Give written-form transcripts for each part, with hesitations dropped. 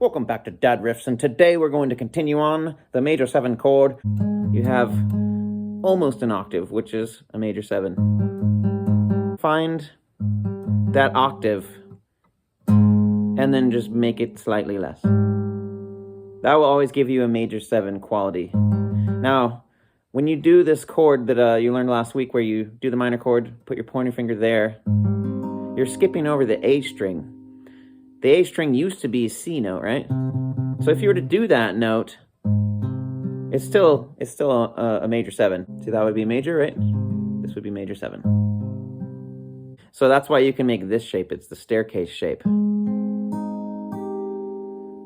Welcome back to Dad Riffs, and today we're going to continue on the major 7 chord. You have almost an octave, which is a major 7. Find that octave and then just make it slightly less. That will always give you a major 7 quality. Now, when you do this chord that you learned last week, where you do the minor chord, put your pointer finger there, you're skipping over the A string. The A string used to be a C note, right? So if you were to do that note, it's still a major 7. See, that would be major, right? This would be major 7. So that's why you can make this shape. It's the staircase shape.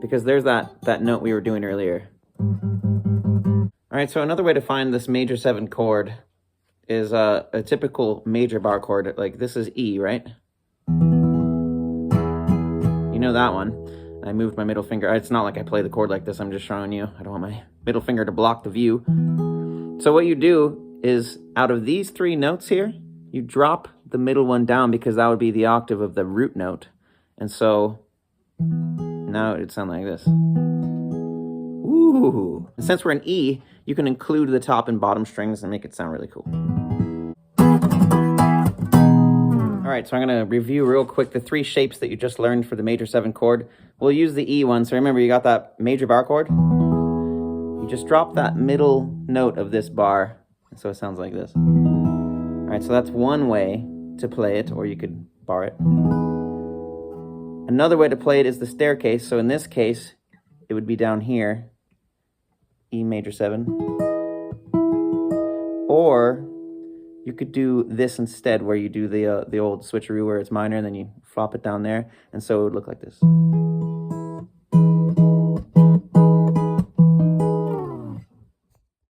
Because there's that note we were doing earlier. All right, so another way to find this major 7 chord is a typical major bar chord. Like this is E, right? You know that one. I moved my middle finger. It's not like I play the chord like this. I'm just showing you. I don't want my middle finger to block the view. So what you do is, out of these 3 notes here, you drop the middle one down because that would be the octave of the root note. And so now it'd sound like this. Ooh. And since we're in E, you can include the top and bottom strings and make it sound really cool. All right, so I'm going to review real quick the 3 shapes that you just learned for the major 7 chord. We'll use the E one. So remember, you got that major bar chord? You just drop that middle note of this bar, and so it sounds like this. All right, so that's one way to play it, or you could bar it. Another way to play it is the staircase. So in this case, it would be down here, E major 7. Or you could do this instead, where you do the old switcheroo where it's minor and then you flop it down there, and so it would look like this.